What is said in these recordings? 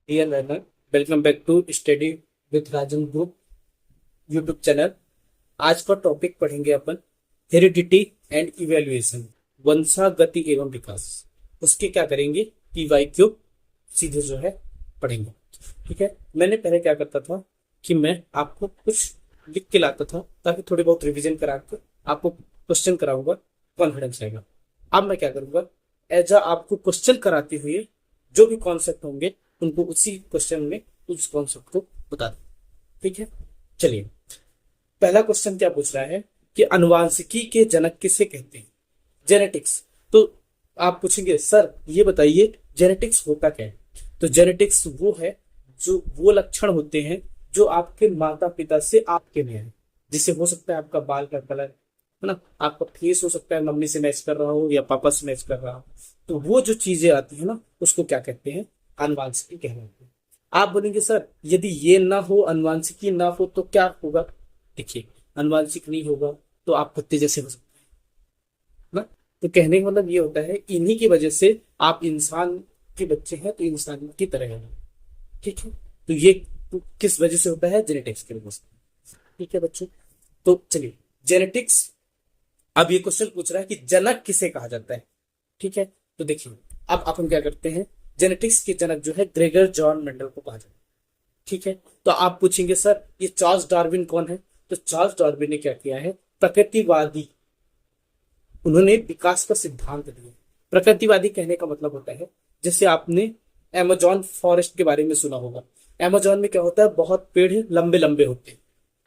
Dear learner, welcome back to study with Rajan group YouTube channel. आज का topic पढ़ेंगे अपन हेरिडिटी एंड इवेल्युएशन, वंशागति एवं विकास। उसके क्या करेंगे, पीवाई क्यू सीधे जो है पढ़ेंगे। ठीक है, मैंने पहले क्या करता था कि मैं आपको कुछ लिख के लाता था ताकि थोड़ी बहुत रिवीजन करा के आपको क्वेश्चन कराऊंगा, कॉन्फिडेंस रहेगा। अब मैं क्या करूंगा, एज आपको क्वेश्चन कराते हुए जो भी कॉन्सेप्ट होंगे उनको उसी क्वेश्चन में उस कॉन्सेप्ट को बता दें। ठीक है, चलिए पहला क्वेश्चन क्या पूछ रहा है कि अनुवांशिकी के जनक किसे कहते हैं, जेनेटिक्स। तो आप पूछेंगे सर ये बताइए जेनेटिक्स होता क्या है। तो जेनेटिक्स वो है जो वो लक्षण होते हैं जो आपके माता पिता से आपके में है। जिससे हो सकता है आपका बाल का कलर है ना, आपका फेस हो सकता है मम्मी से मैच कर रहा हो या पापा से मैच कर रहा हो। तो वो जो चीजें आती है ना उसको क्या कहते हैं, अनुवांशिकी कहलाते हैं। आप बोलेंगे सर यदि ये ना हो, अनुवांशिकी ना हो तो क्या होगा। देखिए अनुवांशिक नहीं होगा तो आप कुत्ते जैसे हो सकते हैं ना। तो कहने का मतलब ये होता है इन्हीं की वजह से आप इंसान के बच्चे हैं तो इंसान की तरह है। ठीक है, तो ये किस वजह से होता है, जेनेटिक्स की वजह से। ठीक है बच्चों, तो चलिए जेनेटिक्स। अब ये क्वेश्चन पूछ रहा है कि जनक किसे कहा जाता है। ठीक है, तो देखिए अब अपन क्या करते हैं, जेनेटिक्स के जनक जो है ग्रेगर जॉन मेंडल को कहा जाता है। ठीक है, तो आप पूछेंगे सर ये चार्ल्स डार्विन कौन है। तो चार्ल्स डार्विन ने क्या किया है, प्रकृतिवादी, उन्होंने विकास का सिद्धांत दिया। प्रकृतिवादी कहने का मतलब होता है जैसे आपने अमेजोन फॉरेस्ट के बारे में सुना होगा। अमेजोन में क्या होता है, बहुत पेड़ लंबे लंबे होते हैं,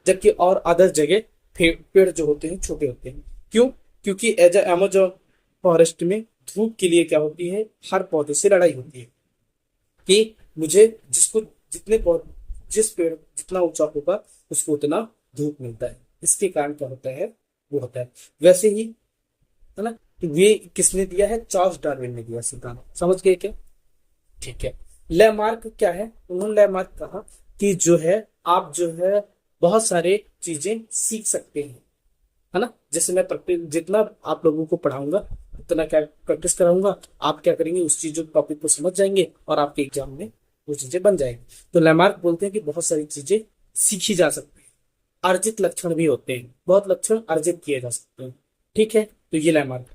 जबकि और अदर जगह पेड़ जो होते हैं छोटे होते हैं। क्यों, क्योंकि एज अमेजोन फॉरेस्ट में धूप के लिए क्या होती है, हर पौधे से लड़ाई होती है कि मुझे जिसको जितने पौधे जिस पेड़ जितना ऊंचा होगा उसको उतना धूप मिलता है। इसके कारण क्या होता है, वो होता है। वैसे ही है ना, तो ये किसने दिया है, चार्ल्स डार्विन ने दिया सिद्धांत। समझ गए क्या। ठीक है, लैमार्क क्या है, उन्होंने लैमार्क कहा कि जो है आप जो है बहुत सारे चीजें सीख सकते हैं, है ना। जैसे मैं प्रैक्टिस जितना आप लोगों को पढ़ाऊंगा उतना क्या प्रैक्टिस कराऊंगा, आप क्या करेंगे उस चीज टॉपिक को समझ जाएंगे और आपके एग्जाम में वो चीजें बन जाएंगी। तो लैमार्क बोलते हैं कि बहुत सारी चीजें सीखी जा सकती है, अर्जित लक्षण भी होते हैं, बहुत लक्षण अर्जित किए जा सकते हैं। ठीक है, तो ये लैमार्क।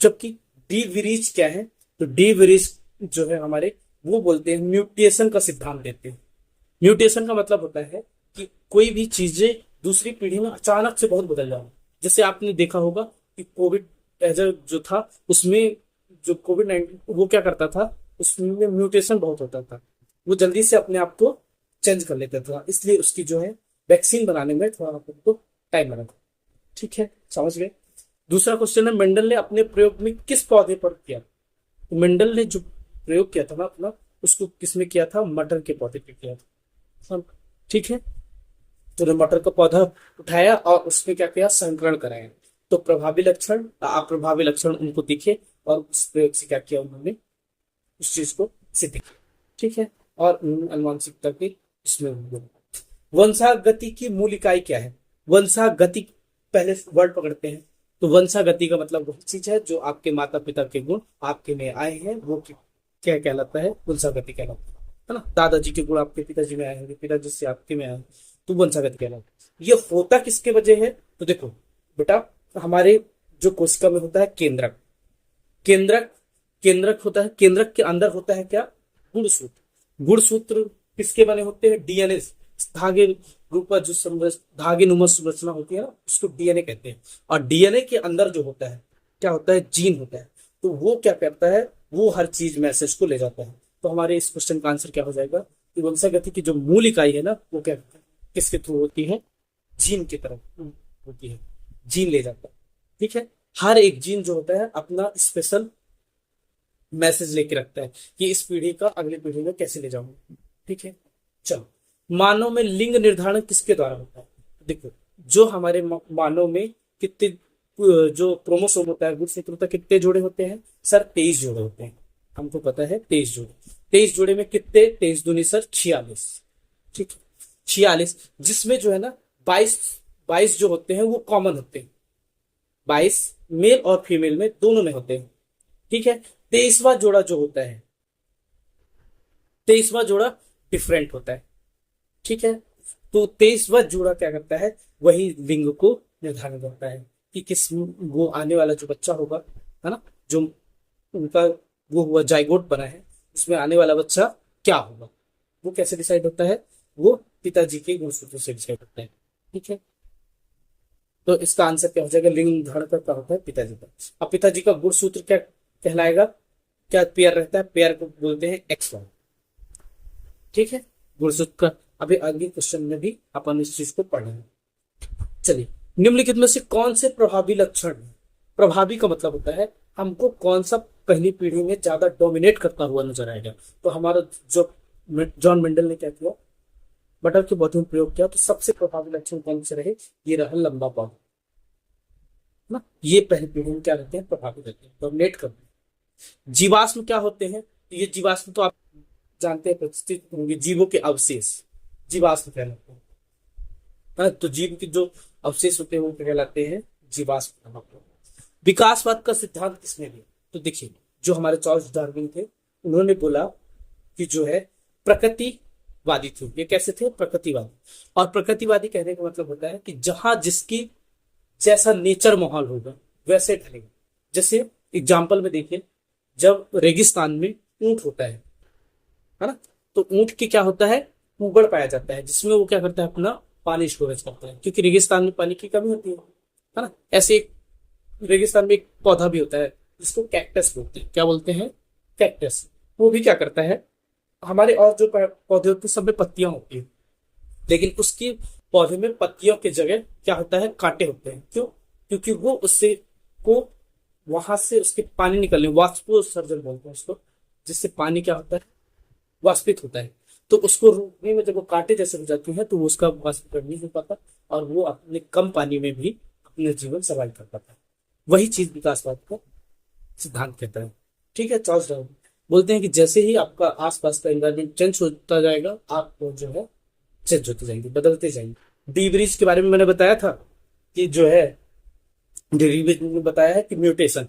जबकि डी विरीज क्या है, तो डी विरीज जो है हमारे वो बोलते हैं म्यूटेशन का सिद्धांत देते हैं। म्यूटेशन का मतलब होता है कि कोई भी चीजें दूसरी पीढ़ी में अचानक से बहुत बदल जाए। जैसे आपने देखा होगा कि कोविड एज जो था उसमें जो कोविड-19 वो क्या करता था, उसमें म्यूटेशन बहुत होता था, वो जल्दी से अपने आप को चेंज कर लेता था, इसलिए उसकी जो है वैक्सीन बनाने में थोड़ा आपको टाइम लगा था। ठीक है, समझ गए। दूसरा क्वेश्चन है मेंडल ने अपने प्रयोग में किस पौधे पर किया। तो मेंडल ने जो प्रयोग किया था ना अपना, उसको किसमें किया था, मटर के पौधे पे किया था। ठीक है, तो उन्होंने मटर का पौधा उठाया और उसमें क्या किया, संकरण कराया। तो प्रभावी लक्षण अप्रभावी लक्षण उनको दिखे और उस प्रयोग से क्या किया उन्होंने, उस चीज को सिद्ध किया। ठीक है, और अनुवांशिकता के इसमें वंशागति की मूल इकाई क्या है। वंशागति पहले वर्ड पकड़ते हैं। तो वंशागति का मतलब वही चीज है जो आपके माता पिता के गुण आपके में आए हैं, वो क्या कहलाता है, वंशागति कहलाता है ना। दादाजी के गुण आपके पिताजी में आए होंगे, पिताजी से आपके में आए, तो वंशागति कहलाता है। ये होता किसके वजह है, तो देखो बेटा हमारे जो कोशिका में होता है केंद्रक, केंद्रक केंद्रक होता है, केंद्रक के अंदर होता है क्या, गुणसूत्र। गुणसूत्र किसके बने होते हैं, डीएनए धागे रूप जो धागे नुमा संरचना होती है ना उसको डीएनए कहते हैं। और डीएनए के अंदर जो होता है क्या होता है, जीन होता है। तो वो क्या करता है, वो हर चीज मैसेज को ले जाता है। तो हमारे इस क्वेश्चन का आंसर क्या हो जाएगा कि वंशागति की जो मूल इकाई है ना वो क्या किसके थ्रू होती है, जीन की तरफ होती है, जीन ले जाता है। ठीक है, हर एक जीन जो होता है अपना स्पेशल मैसेज लेके रखता है कि इस पीढ़ी का अगली पीढ़ी में कैसे ले जाऊंगा। ठीक है, चलो मानव में लिंग निर्धारण किसके द्वारा होता है। देखो जो हमारे मानव में कितने जो क्रोमोसोम होता है, गुणसूत्र होता है, कितने जोड़े होते हैं सर, 23 जोड़े होते हैं। हमको पता है 23 जोड़े, 23 जोड़े में कितने, 23 दूनी सर 46। ठीक है, 46, जिसमें जो है ना 22 जो होते हैं वो कॉमन होते हैं, 22 मेल और फीमेल में दोनों में होते हैं। ठीक है, 23वां जोड़ा जो होता है, 23वां जोड़ा डिफरेंट होता है। ठीक है, तो 23वां जोड़ा क्या करता है, वही लिंग को निर्धारित करता है कि किस वो आने वाला जो बच्चा होगा, है ना, जो उनका वो हुआ जाइगोट बना है, उसमें आने वाला बच्चा क्या होगा, वो कैसे डिसाइड होता है, वो पिताजी के गुणसूत्र से डिसाइड होता है। ठीक है, तो इसका आंसर क्या हो जाएगा, लिंग निर्धारण का क्या होता है, पिताजी का। अब पिताजी का गुणसूत्र क्या कहलाएगा, क्या पेयर रहता है, पेयर को बोलते हैं एक्स वाई। ठीक है, गुणसूत्र का अभी आगे क्वेश्चन में भी अपन इस चीज को पढ़ेंगे। चलिए, निम्नलिखित में से कौन से प्रभावी लक्षण हैं? प्रभावी का मतलब होता है हमको कौन सा पहली पीढ़ी में ज्यादा डोमिनेट करता हुआ नजर आएगा। तो हमारा जो जॉन मेंडल ने क्या किया, बटर के पौधे में प्रयोग किया, तो सबसे प्रभावी लक्षण कौन से रहे, ये रहा लंबा पौधा ना, ये पहली पीढ़ी में क्या रहते हैं, प्रभावी रहते हैं, डोमिनेट करते हैं। जीवाश्म क्या होते हैं, तो ये जीवाश्म तो आप जानते हैं, प्रतिष्ठित होंगे जीवों के अवशेष, जीवाश्म कहलाते हैं। हाँ, तो जीव के जो अवशेष होते हैं वो कहलाते हैं जीवाश्म। विकासवाद का सिद्धांत किसने दिया, तो देखिए जो हमारे चार्ल्स डार्विन थे, उन्होंने बोला कि जो है प्रकृतिवादी थे। ये कैसे थे, प्रकृतिवादी। और प्रकृतिवादी कहने का मतलब होता है कि जहां जिसकी जैसा नेचर माहौल होगा वैसे ढलेगा। जैसे एग्जाम्पल में देखिए, जब रेगिस्तान में ऊंट होता है ना, तो ऊंट की क्या होता है, उबड़ पाया जाता है, जिसमें वो क्या करता है, अपना पानी स्टोरेज करता है, क्योंकि रेगिस्तान में पानी की कमी होती है ना। ऐसे एक रेगिस्तान में एक पौधा भी होता है जिसको कैक्टस बोलते हैं। क्या बोलते हैं, कैक्टस। वो भी क्या करता है, हमारे और जो पौधे होते हैं सब में पत्तियां होती है, लेकिन उसकी पौधे में पत्तियों की जगह क्या होता है, कांटे होते हैं। क्यों, क्योंकि वो उससे को वहां से उसके पानी निकलने, वाष्पोत्सर्जन बोलते हैं उसको, जिससे पानी क्या होता है, वाष्पित होता है। तो उसको रोकने में जब वो कांटे जैसे हो जाती है तो वो उसका वाष्पीकरण नहीं हो पाता, और वो अपने कम पानी में भी अपने जीवन सर्वाइव कर पाता है। वही चीज विकासवाद का सिद्धांत कहता है। ठीक है, चार्ल्स डार्विन बोलते हैं कि जैसे ही आपका आसपास का एनवायरमेंट चेंज होता जाएगा, आप जो है चेंज होते जाएंगे, बदलते जाएंगे। डी ब्रीज के बारे में मैंने बताया था कि जो है, डी ब्रीज ने बताया है कि म्यूटेशन,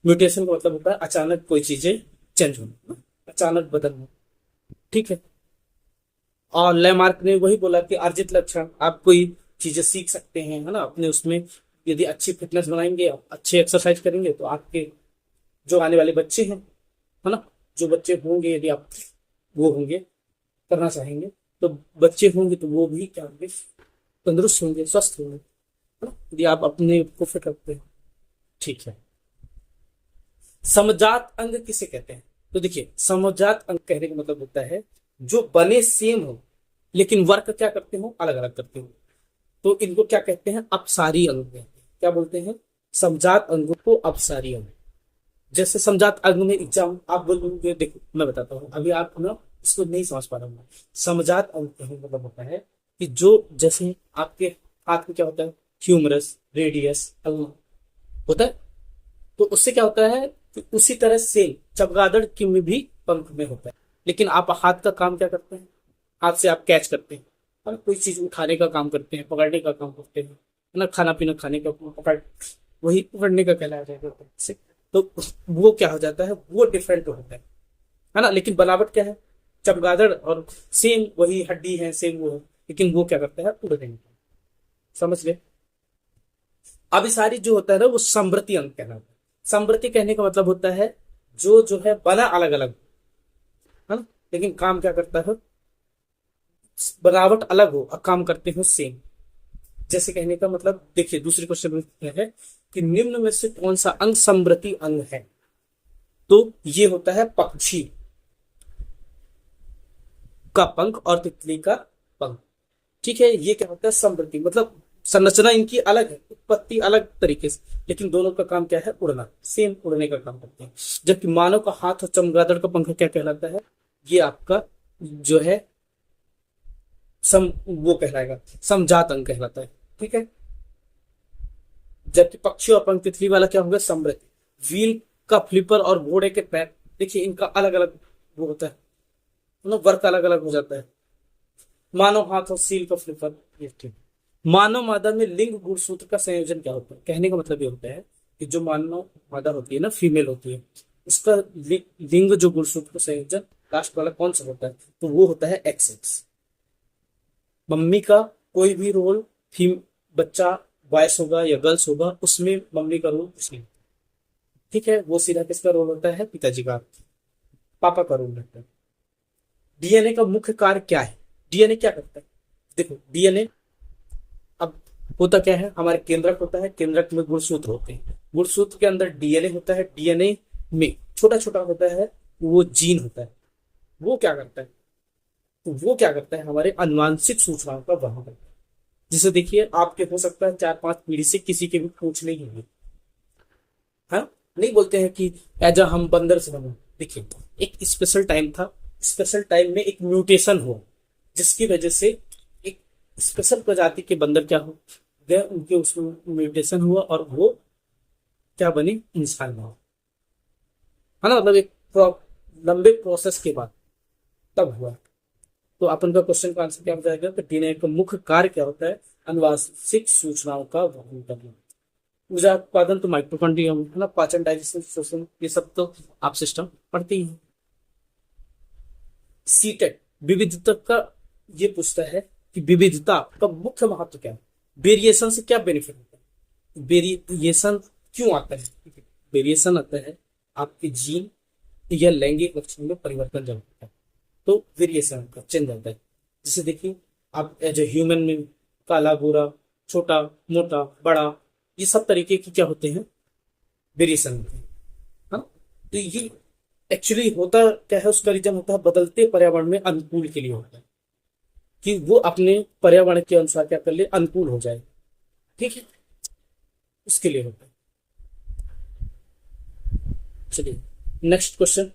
म्यूटेशन का मतलब होता है अचानक कोई चीजें चेंज होना, अचानक बदलना। ठीक है, और लेमार्क ने वही बोला कि अर्जित लक्षण, आप कोई चीजें सीख सकते हैं, है ना, अपने उसमें यदि अच्छी फिटनेस बनाएंगे, अच्छे एक्सरसाइज करेंगे, तो आपके जो आने वाले बच्चे हैं, है ना, जो बच्चे होंगे, यदि आप वो होंगे करना चाहेंगे, तो बच्चे होंगे तो वो भी क्या होंगे, तंदुरुस्त होंगे, स्वस्थ होंगे, है ना, यदि आप अपने को फिट रखते हैं। ठीक है, समजात अंग किसे कहते हैं, तो देखिए समजात अंग कहने का मतलब होता है जो बने सेम हो लेकिन वर्क क्या करते हो, अलग अलग करते हो, तो इनको क्या कहते हैं, अपसारी अंग कहते हैं। क्या बोलते हैं, समजात अंगों को अपसारी अंग। जैसे समजात अंग में एग्जाम आप बोलोगे, देखो मैं बताता हूँ, अभी आप ना इसको नहीं समझ पा रहा हूँ। समजात अंग कहने का मतलब होता है कि जो जैसे आपके हाथ में क्या होता है, ह्यूमरस, रेडियस, अल्ना होता है, तो उससे क्या होता है कि उसी तरह से चमगादड़ की में भी पंख में होता है। लेकिन आप हाथ का काम क्या करते हैं, हाथ से आप कैच करते हैं, और कोई चीज उठाने का काम करते हैं, पकड़ने का काम करते हैं, है ना, खाना पीना खाने का, पकड़ वही पकड़ने का कहलाया जाएगा से। तो वो क्या हो जाता है, वो डिफरेंट होता है ना, लेकिन बनावट क्या है, चमगादड़ और सेम वही हड्डी है, सेम वो है, लेकिन वो क्या करता है, उड़ नहीं। समझ गए। अब ये सारी जो होता है ना, वो समृद्धि अंग कहलाता है। समृद्धि कहने का मतलब होता है जो है बना अलग अलग, है ना, लेकिन काम क्या करता है, बनावट अलग हो और काम करते हो सेम। जैसे कहने का मतलब देखिए, दूसरे क्वेश्चन में है कि निम्न में से कौन सा अंग समृद्धि अंग है, तो ये होता है पक्षी का पंख और तितली का पंख। ठीक है, ये क्या होता है, समृद्धि, मतलब संरचना इनकी अलग है, उत्पत्ति अलग तरीके से, लेकिन दोनों का काम क्या है, उड़ना, सेम उड़ने का काम करते हैं। जबकि मानव का हाथ और चमगादड़ का पंख क्या कहलाता है, ये आपका जो है वो कहलाएगा, समजात अंग कहलाता है। ठीक है, जबकि पक्षी और पंख, तितली वाला क्या होगा, समृद्धि। व्हील का फ्लिपर और घोड़े के पैर, देखिए इनका अलग अलग वो होता है, मतलब वर्क अलग अलग हो जाता है। मानव हाथ और सील का फ्लिपर, ये ठीक। मानव मादा में लिंग गुणसूत्र का संयोजन क्या होता है, कहने का मतलब ये होता है कि जो मानव मादा होती है ना, फीमेल होती है, उसका लिंग जो गुणसूत्र का संयोजन लास्ट वाला कौन सा होता है, तो वो होता है XX। मम्मी का कोई भी रोल, थीम, बच्चा बॉयस होगा या गर्ल्स होगा, उसमें मम्मी का रोल कुछ नहीं। ठीक है, वो सीधा किसका रोल होता है, पिताजी का, पापा का रोल रहता है। डीएनए का मुख्य कार्य क्या है, डीएनए क्या करता है, देखो डीएनए अब होता क्या है, हमारे केंद्रक होता है, केंद्रक में गुणसूत्र होते हैं, गुणसूत्र के अंदर डीएनए होता है, डीएनए में छोटा छोटा होता है वो जीन होता है। वो क्या करता है, तो वो क्या करता है, हमारे अनुवांशिक सूचनाओं का वहन करता है। जिसे देखिए आपके हो सकता है 4-5 पीढ़ी से किसी के भी पूछ नहीं होगी, हाँ, नहीं बोलते हैं कि एजा हम बंदर से बने। देखिए एक स्पेशल टाइम था, स्पेशल टाइम में एक म्यूटेशन हुआ, जिसकी वजह से एक स्पेशल प्रजाति के बंदर क्या हो गए, उनके उसमें म्यूटेशन हुआ और वो क्या बने, इंसान हुआ, है ना, मतलब एक लंबे प्रोसेस के बाद तब हुआ। तो अपन का क्वेश्चन का आंसर क्या हो जाएगा, तो डीएनए का मुख्य कार्य क्या होता है, अनुवांशिक सूचनाओं का वहन करना। ऊर्जा उत्पादन तो माइटोकॉन्ड्रिया है ना, पाचन, डाइजेशन, शोषण, ये सब तो आप सिस्टम पढ़ते ही हैं। सीटेट विविधता का ये पूछता है कि विविधता का मुख्य महत्व क्या है, वेरिएशन से क्या बेनिफिट होता है, वेरिएशन क्यों आता है, वेरिएशन आता है आपके जीन या लैंगिक लक्षण में परिवर्तन जब होता है तो वेरिएशन का चेंज आता है। जैसे देखिए आप एज ए ह्यूमन में काला गोरा, छोटा मोटा बड़ा, ये सब तरीके की क्या होते हैं, वेरिएशन होते हैं, हाँ। तो ये एक्चुअली होता क्या है, उसका रीजन होता है बदलते पर्यावरण में अनुकूल के लिए होता है, कि वो अपने पर्यावरण के अनुसार क्या कर ले, अनुकूल हो जाए, ठीक है, उसके लिए होता है। चलिए नेक्स्ट क्वेश्चन,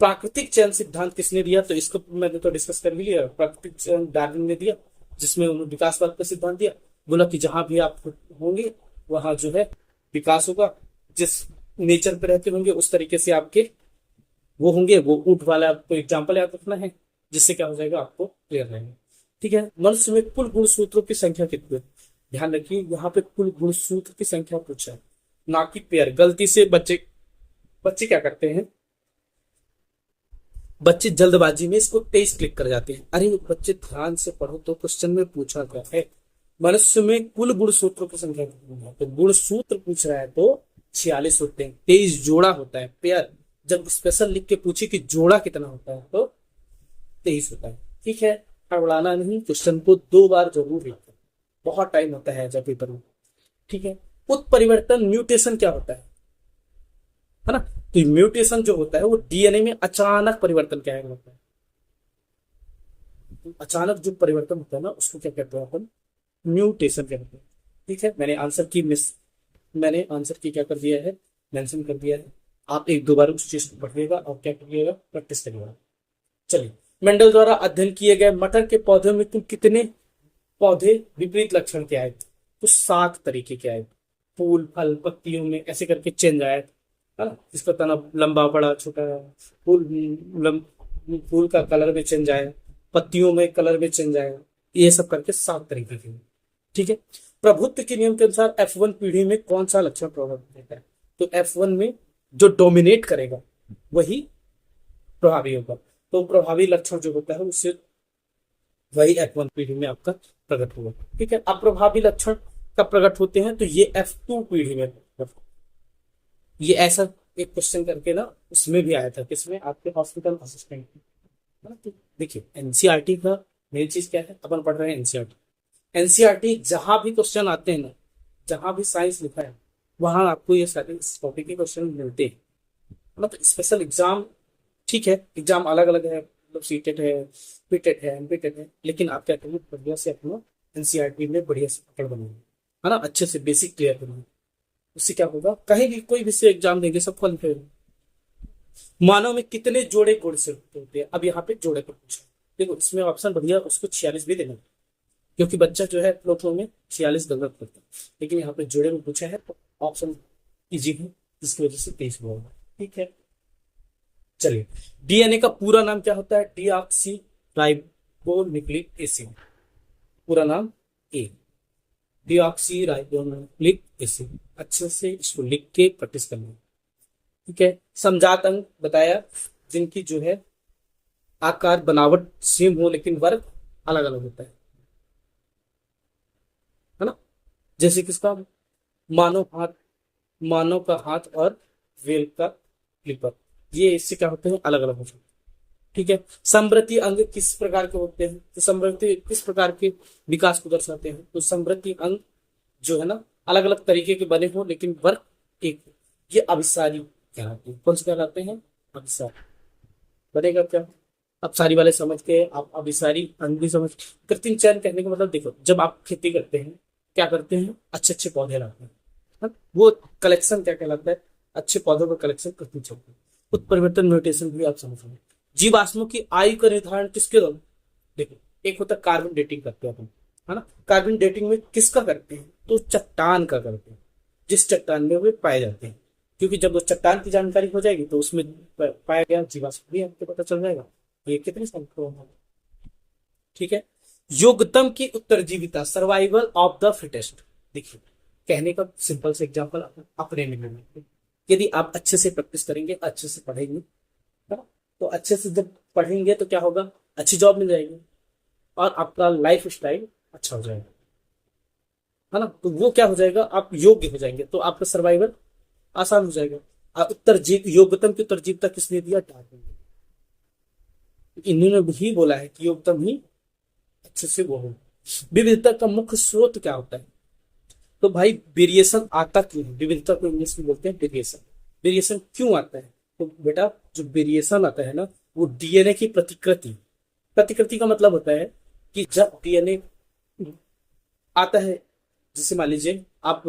प्राकृतिक चयन सिद्धांत किसने दिया, तो इसको मैंने तो डिस्कस कर भी लिया, प्राकृतिक चयन डार्विन ने दिया, जिसमें उन्होंने विकासवाद का सिद्धांत दिया, बोला कि जहां भी आप होंगे वहां जो है विकास होगा, जिस नेचर पे रहते होंगे उस तरीके से आपके वो होंगे। वो ऊंट वाला आपको एग्जाम्पल याद रखना है, जिससे क्या हो जाएगा आपको क्लियर रहेगा, ठीक है। मनुष्य में कुल गुणसूत्रों की संख्या कितनी है, ध्यान रखिए यहाँ पे कुल गुणसूत्र की संख्या पूछा है, ना कि पेयर। गलती से बच्चे बच्चे क्या करते हैं, बच्चे जल्दबाजी में इसको 23 क्लिक कर जाते हैं। अरे बच्चे ध्यान से पढ़ो, तो क्वेश्चन में पूछा गया है मनुष्य में कुल गुणसूत्रों की संख्या कितनी है, तो गुणसूत्र पूछ रहा है तो 46 होते हैं, 23 जोड़ा होता है, पेयर जब स्पेशल लिख के पूछे कि जोड़ा कितना होता है तो 23 होता है, ठीक है। हड़बड़ाना नहीं, क्वेश्चन को 2 बार जरूर लिखो, बहुत टाइम होता है जब पेपर में, ठीक है। उत्परिवर्तन म्यूटेशन क्या होता है ना, तो म्यूटेशन जो होता है वो डीएनए में अचानक परिवर्तन क्या होता है, अचानक जो परिवर्तन होता है ना उसको क्या कहते हैं अपन, म्यूटेशन कहते हैं, ठीक है। मैंने आंसर की क्या कर दिया है, मेंशन कर दिया है, आप 1-2 बार उस चीज को पढ़िएगा और क्या करिएगा, प्रैक्टिस करिएगा। चलिए, मेंडल द्वारा अध्ययन किए गए मटर के पौधे में कुल कितने पौधे विपरीत लक्षण के आए, तो 7 तरीके के आए, फूल फल पत्तियों में ऐसे करके चेंज आया, है ना, इसका तना लंबा बड़ा छोटा, फूल फूल का कलर में चेंज आया, पत्तियों में कलर में चेंज आया, ये सब करके 7 तरीके के, ठीक है। प्रभुत्व के नियम के अनुसार F1 पीढ़ी में कौन सा लक्षण प्रभावित होता है, तो F1 में जो डोमिनेट करेगा वही प्रभावी होगा, तो प्रभावी लक्षण जो होता है उससे वही F1 पीढ़ी में आपका प्रकट होगा, ठीक है। अप्रभावी लक्षण कब प्रकट होते हैं, तो ये F2 पीढ़ी में, ये ऐसा एक क्वेश्चन करके ना उसमें भी आया था, किसमें, आपके हॉस्पिटल असिस्टेंट, तो देखिए एनसीईआरटी का मेन चीज क्या है, अपन पढ़ रहे हैं एनसीईआरटी। एनसीईआरटी जहां भी क्वेश्चन आते हैं ना, जहां भी साइंस लिखा है वहां आपको ये सारे इस टॉपिक के क्वेश्चन मिलते हैं, मतलब स्पेशल एग्जाम, ठीक है, एग्जाम अलग अलग है, मतलब सीटेट है, पीटेट है, एमपीटेट है, लेकिन आप क्या करेंगे, बढ़िया से अपना एनसीईआरटी में बढ़िया से पकड़ बनाएंगे, है ना, अच्छे से बेसिक क्लियर करेंगे, उससे क्या होगा, कहीं भी कोई भी से एग्जाम देंगे सब क्वालिफाई होगा। मानव में कितने जोड़े गुण से होते हैं, अब यहाँ पे जोड़े को पूछा, देखो इसमें ऑप्शन बढ़िया, उसको 46 भी देना, क्योंकि बच्चा जो है प्लोटो में 46 गलत करता है, लेकिन यहाँ पे जोड़े में पूछा है तो ऑप्शन इजी है, जिसकी वजह से 23 होगा, ठीक है। चलिए, डीएनए का पूरा नाम क्या होता है, डीऑक्सी राइबोन्यूक्लिक एसिड, पूरा नाम ए, डीऑक्सी राइबोन्यूक्लिक एसिड, अच्छे से इसको लिख के प्रैक्टिस करना, ठीक है। समझात अंक बताया, जिनकी जो है आकार बनावट सेम हो लेकिन वर्क अलग अलग होता है ना। जैसे किसका, मानव हाथ, मानव का हाथ और वेल का क्लिपर, ये इससे क्या होते हैं, अलग अलग होते हैं। ठीक है। समवर्ती अंग किस प्रकार के होते हैं, तो समवर्ती किस प्रकार के विकास को दर्शाते हैं, तो समवर्ती अंग जो है ना अलग अलग तरीके के बने हो लेकिन वर्क एक हो, ये अभिसारी कहलाते हैं। कौन से कहलाते हैं, अभिसारी। बनेगा क्या, अभिसारी वाले समझ के आप अभिसारी अंग भी समझ। कृत्रिम चयन कहने का मतलब देखो, जब आप खेती करते हैं क्या करते हैं, अच्छे अच्छे पौधे लाते हैं, हाँ? वो कलेक्शन क्या कहलाता है, अच्छे पौधों का कलेक्शन कृत्रिम चयन। उत्परिवर्तन म्यूटेशन भी आप समझ रहे हैं। जीवाश्मों की आयु का निर्धारण किसके द्वारा, देखो एक होता है कार्बन डेटिंग करते हैं अपन, है ना। कार्बन डेटिंग में किसका करते हैं, तो चट्टान का करते हैं, जिस चट्टान में वे पाए जाते हैं। क्योंकि जब उस चट्टान की जानकारी हो जाएगी तो उसमें पाया गया जीवाश्म भी आपको पता चल जाएगा ये कितने संख्या है। ठीक है। योग्यतम की उत्तरजीविता, सर्वाइवल ऑफ द फिटेस्ट। देखिए कहने का सिंपल से एग्जांपल अपने में, यदि आप अच्छे से प्रैक्टिस करेंगे, अच्छे से पढ़ेंगे, है ना, तो अच्छे से जब पढ़ेंगे तो क्या होगा, अच्छी जॉब मिल जाएगी और आपका लाइफ स्टाइल अच्छा हो जाएगा, है ना। तो वो क्या हो जाएगा, आप योग्य हो जाएंगे तो आपका सर्वाइवल आसान हो जाएगा। उत्तरजीव, योग्यतम की उत्तरजीविता किसने दिया, डार्विन ने। इन्होंने भी बोला है कि योग्यतम ही अच्छे से वो हो। विविधता का मुख्य स्रोत क्या होता है, तो भाई वेरिएशन आता क्यों है, विविधता को इंग्लिश में बोलते हैं वेरिएशन। वेरिएशन क्यों आता है, तो बेटा जो वेरिएशन आता है ना, वो डीएनए की प्रतिकृति, प्रतिकृति का मतलब होता है कि जब डीएनए आता है, जैसे मान लीजिए आप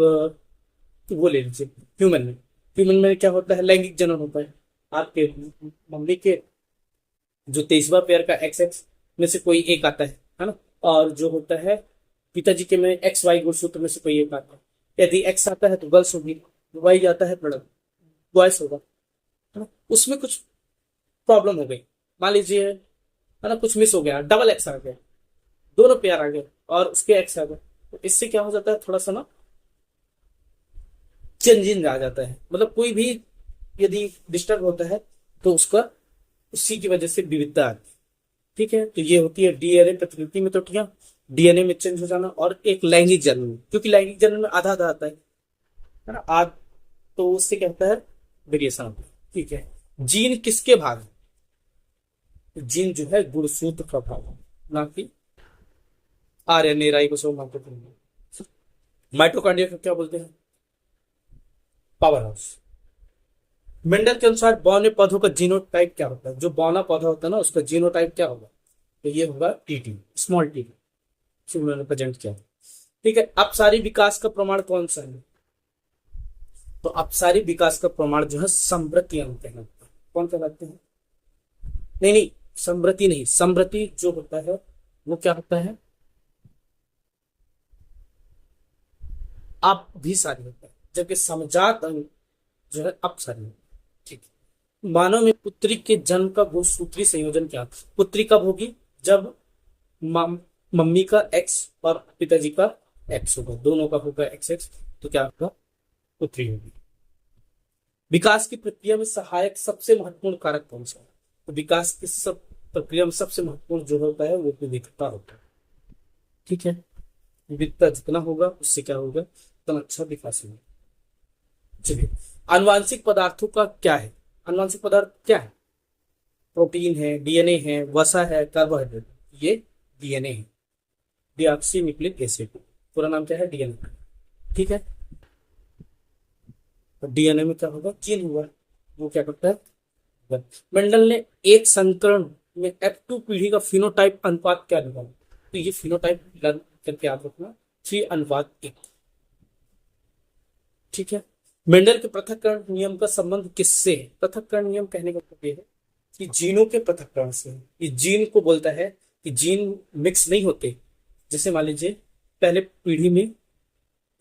वो ले लीजिए ह्यूमन में, ह्यूमन में क्या होता है, लैंगिक जनन होता है। आपके मम्मी के जो 23वां पेयर का एक्स एक्स में से कोई एक आता है ना, और जो होता है पिताजी के में एक्स वाई गुणसूत्र में से कोई एक आता है। यदि एक्स आता है तो गर्ल्स होगी, वाई आता है प्रोडक्ट बॉयस होगा, है ना। उसमें कुछ प्रॉब्लम हो गई, मान लीजिए, है ना, कुछ मिस हो गया, डबल एक्स आ गया, दोनों पेयर आ गए और उसके एक्स आ गए, तो इससे क्या हो जाता है, थोड़ा सा ना चेंजिंग आ जाता है। मतलब कोई भी यदि डिस्टर्ब होता है तो उसका उसी की वजह से विविधता आती है। ठीक है। तो ये होती है डीएनए प्रतिकृति में त्रुटियां, डीएनए में चेंज हो जाना, और एक लैंगिक जनन में, क्योंकि लैंगिक जनन में आधा आधा आता है ना, आध, तो उससे क्या होता है, वेरिएशन होता है। ठीक है। जीन किसके भाग है, जीन जो है गुणसूत्र का भाग है, ना कि आरएनए राइबोसोम माइटोकॉन्ड्रिया। माइटोकॉन्ड्रिया को क्या बोलते हैं, पावर हाउस। मेंडल के अनुसार बौने पौधों का जीनोटाइप क्या होता है, जो बौना पौधा होता है ना उसका जीनोटाइप क्या होगा, तो ये होगा टीटी, स्मॉल टी, रिप्रेजेंट किया। ठीक है। अपसारी विकास का प्रमाण कौन सा है, तो अपसारी विकास का प्रमाण जो है समवृत्ति अंग कहलाता है। कौन कहलाते हैं, नहीं नहीं समवृत्ति नहीं, समवृत्ति जो होता है वो क्या होता है, आप भी सारी होता है, जबकि समजात अंग जो है अपसारी। ठीक है। मानव में पुत्री के जन्म का गुणसूत्री संयोजन क्या, पुत्री कब होगी, जब मम्मी का एक्स और पिताजी का एक्स होगा, दोनों का होगा एक्स एक्स, तो क्या होगा, पुत्री होगी। विकास की प्रक्रिया में सहायक सबसे महत्वपूर्ण कारक कौन सा है, तो विकास की सब प्रक्रिया में सबसे महत्वपूर्ण जो होता है वो विविधता होता है। ठीक है। विविधता जितना होगा उससे क्या होगा, उतना अच्छा विकास होगा। चलिए, आनुवांशिक पदार्थों का क्या है, आनुवांशिक पदार्थ क्या है, प्रोटीन है, डीएनए है, वसा है, कार्बोहाइड्रेट, ये डीएनए है, डीऑक्सी न्यूक्लिक एसिड, पूरा नाम क्या है, डीएनए। ठीक है। तो डीएनए में क्या होगा, जीन होगा, वो क्या करता है। मेंडल ने एक संकरण में F2 पीढ़ी का फिनोटाइप अनुपात क्या निकाला, तो ये फिनोटाइप लर्न करके याद रखना, 3:1। ठीक है। मेंडल के पृथक्करण नियम का संबंध किससे है, पृथक्करण नियम कहने का मतलब ये है कि जीनों के पृथक्करण से। ये जीन को बोलता है कि जीन मिक्स नहीं होते, जैसे मान लीजिए पहले पीढ़ी में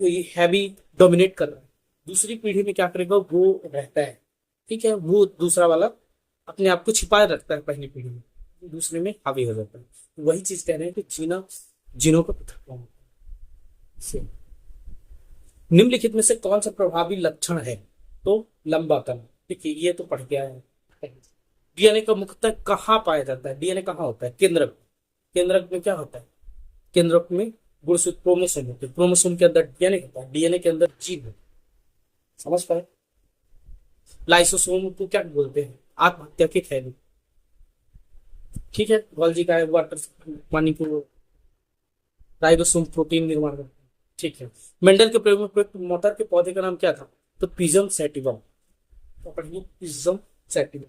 ये हैवी डोमिनेट कर रहा है, दूसरी पीढ़ी में क्या करेगा वो रहता है, ठीक है, वो दूसरा वाला अपने आप को छिपाए रखता है पहली पीढ़ी में, दूसरे में हावी हो जाता है। वही चीज कह रहे हैं कि जीनों का पृथक्करण से। निम्नलिखित में से कौन सा प्रभावी लक्षण है, तो लंबा तन। देखिए ये तो पढ़ गया है, डीएनए का मुख्यतः कहाँ पाया जाता है? डीएनए कहाँ होता है? केंद्रक। केंद्रक में क्या होता है? केंद्रक में गुणसूत्र क्रोमोसोम होते हैं। क्रोमोसोम के अंदर डीएनए होता है, डीएनए के अंदर जीन होता है। समझ पाए? लाइसोसोम को क्या बोलते हैं? आत्महत्या की थैली। ठीक है, गोल्जी का है वाटर पानी को राइबोसोम प्रोटीन निर्माण करते हैं। ठीक है, मेंडल के प्रयोग में प्रयुक्त मोटर के पौधे का नाम क्या था? तो पिजम सैटिवम। तो पढ़िए पिजम सैटिवम।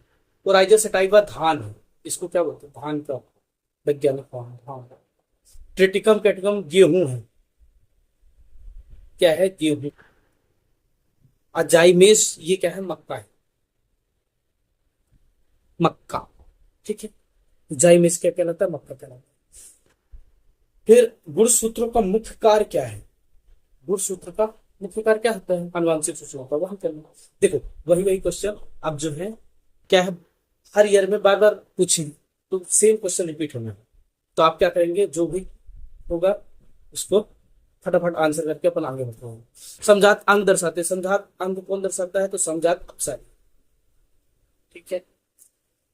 और राइजर सटाइवा धान है, इसको क्या बोलते हैं? धान का वैज्ञानिक नाम धान। ट्रिटिकम कैटिकम गेहूं है। क्या है? गेहूं। अजाइमेस ये क्या है? मक्का है, मक्का। ठीक है, जाइमेस क्या कहलाता है? मक्का कहलाता है। फिर गुणसूत्रों का मुख्य कार्य क्या है? गुणसूत्र का मुख्य कार्य क्या होता है? आनुवांशिक सूचना का वहन करना। देखो वही वही क्वेश्चन अब जो है क्या है, हर ईयर में बार बार पूछेंगे तो सेम क्वेश्चन रिपीट होना है। तो आप क्या करेंगे, जो भी होगा उसको फटाफट आंसर करके अपन आगे बढ़ते हैं। समझात अंग दर्शाते हैं। समझात अंग कौन दर्शाता है? तो समझात अपसारी। ठीक है,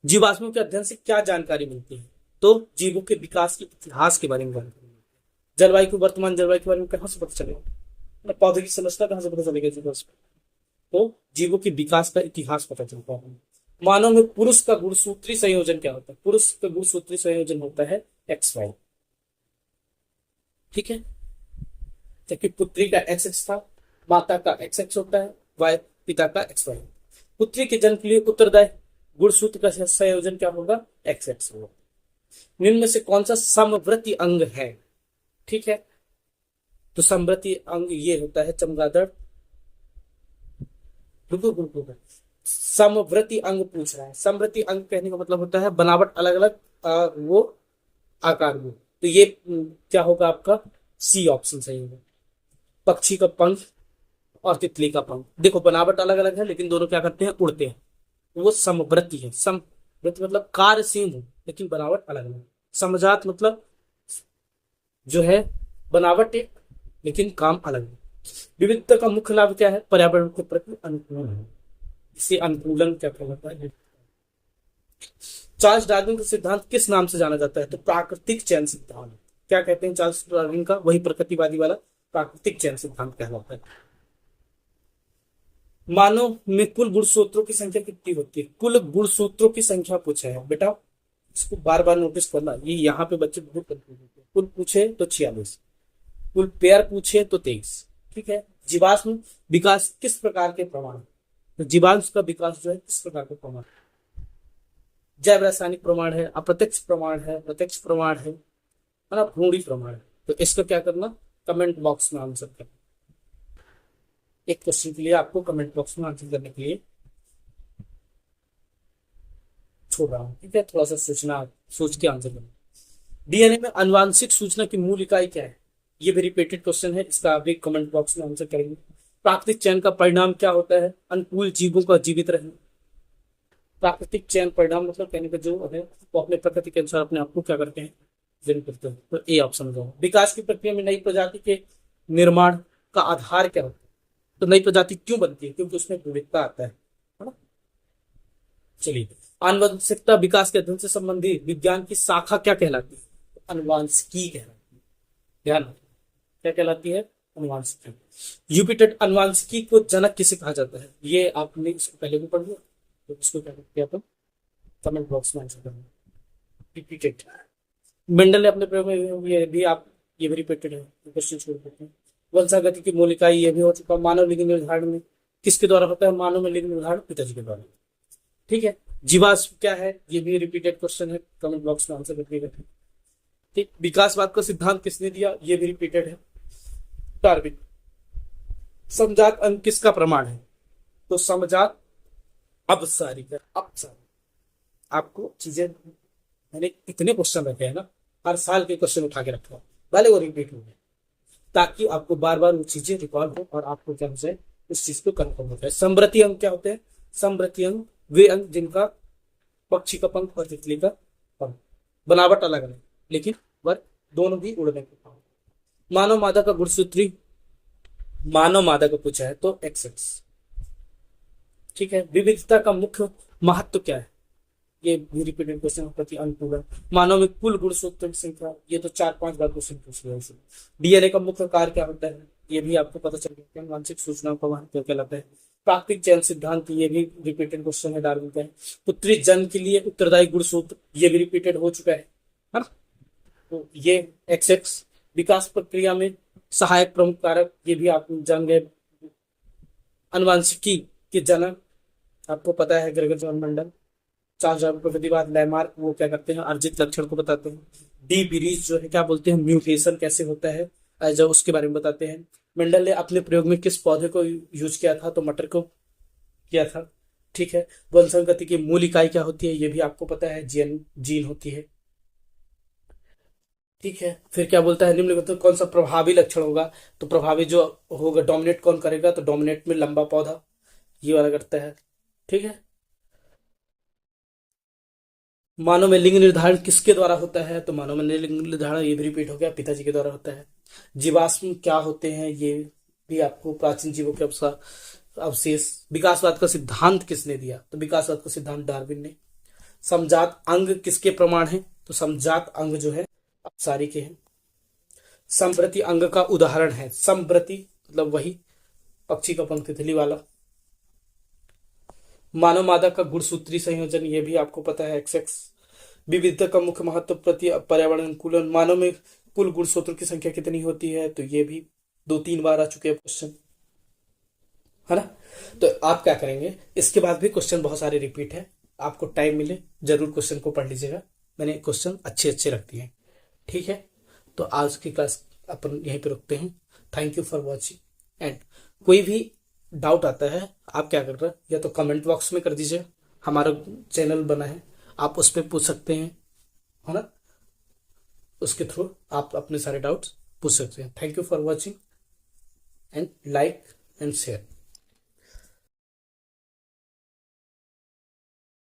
जीवाश्मों के अध्ययन से क्या जानकारी मिलती है? तो जीवों के विकास के इतिहास के बारे में जानकारी मिलती है। जलवायु को, वर्तमान जलवायु के बारे में कहाँ से पता चलेगा? पौधे की संरचना कहाँ से पता चलेगा? जीवाश्म। तो जीवों के विकास का इतिहास पता चलता है। मानव में पुरुष का गुणसूत्री संयोजन क्या होता है? पुरुष का गुणसूत्री संयोजन होता है XY। ठीक है, जबकि पुत्री का XX था, माता का XX होता है, वाय पिता का XY। पुत्री के जन्म के लिए उत्तरदायी गुणसूत्र का संयोजन क्या होगा? XX होगा। निम्न में से कौन सा समवर्ती अंग है? ठीक है, तो समवर्ती अंग ये होता है चमगादड़। समवर्ती अंग पूछ रहा है। समवर्ती अंग कहने का मतलब होता है बनावट अलग अलग वो आकार में। तो ये क्या होगा आपका? सी ऑप्शन सही होगा। पक्षी का पंख और तितली का पंख, देखो बनावट अलग अलग है लेकिन दोनों क्या करते हैं? उड़ते हैं। वो समवर्ती है। समवर्ती मतलब कार्य सेम हो लेकिन बनावट अलग अलग। समजात मतलब जो है बनावट एक लेकिन काम अलग है। विविधता का मुख्य लाभ क्या है? पर्यावरण के प्रति अनुकूल है, इसे अनुकूलन क्या कहलाता है? चार्ल्स डार्विन का सिद्धांत किस नाम से जाना जाता है? तो प्राकृतिक चयन सिद्धांत। क्या कहते हैं चार्ल्स डार्विन का? वही प्रकृतिवादी वाला प्राकृतिक चयन सिद्धांत कहलाता है। मानव में कुल गुणसूत्रों की संख्या कितनी होती है? कुल गुणसूत्रों की संख्या पूछा है बेटा, इसको बार बार नोटिस करना। ये यहाँ पे बच्चे बहुत कंफ्यूज होते हैं। कुल पूछे तो 46, कुल पेयर पूछे तो 23। ठीक है, जीवाश्म विकास किस प्रकार के प्रमाण? तो जीवाश्म का विकास जो है किस प्रकार के प्रमाण? जैव रासायनिक प्रमाण है, अप्रत्यक्ष प्रमाण है, प्रत्यक्ष प्रमाण है ना, भ्रूणी प्रमाण है। तो इसका क्या करना? कमेंट बॉक्स में आंसर करना। एक क्वेश्चन के लिए आपको कमेंट बॉक्स में आंसर करने के लिए छोड़ रहा हूं। ठीक है, थोड़ा सा सोच के आंसर करना। डीएनए में आनुवांशिक सूचना की मूल इकाई क्या है? ये भी रिपीटेड क्वेश्चन है, इसका आप भी कमेंट बॉक्स में आंसर करेंगे। प्राकृतिक चयन का परिणाम क्या होता है? अनुकूल जीवों का जीवित रहना। प्राकृतिक चयन परिणाम मतलब कहने का जो है वो अपने प्रकृति के अनुसार अपने आप को क्या करते हैं? जन्म करते हैं। तो ए ऑप्शन होगा। विकास की प्रक्रिया में नई प्रजाति के निर्माण का आधार क्या होता है? तो नई प्रजाति क्यों बनती है? क्योंकि उसमें विविधता आता है ना। चलिए, आनुवंशिकता विकास के अध्ययन से संबंधित विज्ञान की शाखा क्या कहलाती है? अनुवांशिकी कहलाती है। ध्यान रखना, क्या कहलाती है? अनुवांशिकी। यूपिटर अनुवांशिकी को जनक किसे कहा जाता है? ये आपने इसको पहले भी पढ़ लिया, तो इसको क्या करते हैं अपन कमेंट बॉक्स में आंसर करना। रिपीटेड मेंडल ने अपने प्रयोग में ये भी रिपीटेड है, क्वेश्चन छोड़ देते हैं। वंशागति की मौलिक इकाई ये भी हो चुका। मानव लिंग निर्धारण में किसके द्वारा होता है? मानव में लिंग निर्धारण पिताजी के द्वारा। ठीक है, जीवाश्म क्या है? ये भी रिपीटेड क्वेश्चन है, कमेंट बॉक्स में आंसर करके रखें। ठीक, विकासवाद का सिद्धांत किसने दिया? ये भी रिपीटेड है, डार्विन। समजात अंग किसका प्रमाण है? तो समजात अपसारी का। अपसारी आपको चीजें मैंने इतने क्वेश्चन रखे हैं ना, हर साल के क्वेश्चन उठा के रखा, भले वो रिपीट हो जाए, ताकि आपको बार बार वो चीजें रिकॉल हो और आपको क्या हो जाए, उस चीज को कंफर्म हो जाए। समवर्ती अंग क्या होते हैं? समवर्ती अंग वे अंग जिनका पक्षी का पंख और तितली का पंख बनावट अलग अलग लेकिन वर्ग दोनों भी उड़ने के पंख। मानव मादा का गुणसूत्री, मानव मादा का पूछा है तो XX। ठीक है, विविधता का मुख्य महत्व क्या है? ये भी रिपीटेड क्वेश्चन प्रति अनुकूलन। मानव में कुल गुणसूत्रों की संख्या, ये तो 4-5 बार क्वेश्चन पूछ लिया है। डीएनए का मुख्य कार्य क्या होता है, ये भी आपको पता चल गया। आनुवंशिक सूचनाओं का वहन क्या कहलाता है। प्राकृतिक चयन सिद्धांत, ये भी रिपीटेड क्वेश्चन है डार्विन का। पुत्री जन्म के लिए उत्तरदायी गुणसूत्र, ये भी रिपीटेड हो चुका है ना। तो ये XX विकास प्रक्रिया में सहायक प्रमुख कारक, ये भी आप जान गए। अनुवांशिकी के जनक आपको पता है ग्रेगर जॉन मंडल। चार्ल्स डार्विन को विधिवाद लैमार्क वो क्या करते हैं, अर्जित लक्षण को बताते हैं। डी ब्रीज जो है क्या बोलते हैं, म्यूटेशन कैसे होता है जो उसके बारे में बताते हैं। मेंडल ने अपने प्रयोग में किस पौधे को यूज किया था, तो मटर को किया था। ठीक है। वंशानुगति की मूल इकाई क्या होती है, ये भी आपको पता है, जीन होती है। ठीक है। फिर क्या बोलता है, निम्नलिखित में कौन सा प्रभावी लक्षण होगा, तो प्रभावी जो होगा डोमिनेट कौन करेगा, तो डोमिनेट में लंबा पौधा ये वाला करता है। ठीक है। मानव में लिंग निर्धारण किसके द्वारा होता है, तो मानव में लिंग निर्धारण, ये भी रिपीट हो गया, पिताजी के द्वारा होता है। जीवाश्म क्या होते हैं, ये भी आपको प्राचीन जीवों के अवशेष। विकासवाद का सिद्धांत किसने दिया, तो विकासवाद का सिद्धांत डार्विन ने। समजात अंग किसके प्रमाण है, तो समजात अंग जो है अपसारी के हैं। संप्रति अंग का उदाहरण है, संप्रति मतलब वही पक्षी का पंख तितली वाला। मानव मादा का गुणसूत्री संयोजन, ये भी आपको पता है, XX। विविधता का मुख्य महत्व प्रति पर्यावरण अनुकूलन। मानव में कुल गुणसूत्रों की संख्या कितनी होती है, तो ये भी 2-3 बार आ चुके हैं क्वेश्चन, है ना। तो आप क्या करेंगे, इसके बाद भी क्वेश्चन बहुत सारे रिपीट है, आपको टाइम मिले जरूर क्वेश्चन को पढ़ लीजिएगा। मैंने क्वेश्चन अच्छे अच्छे रख दिए हैं। ठीक है। तो आज की क्लास अपन यहीं पे रुकते हैं। Thank you for watching. And कोई भी डाउट आता है, आप क्या कर रहे हैं, या तो कमेंट बॉक्स में कर दीजिए, हमारा चैनल बना है, आप उस पर पूछ सकते हैं, है ना। उसके थ्रू आप अपने सारे डाउट्स पूछ सकते हैं। Thank you for watching and like and share.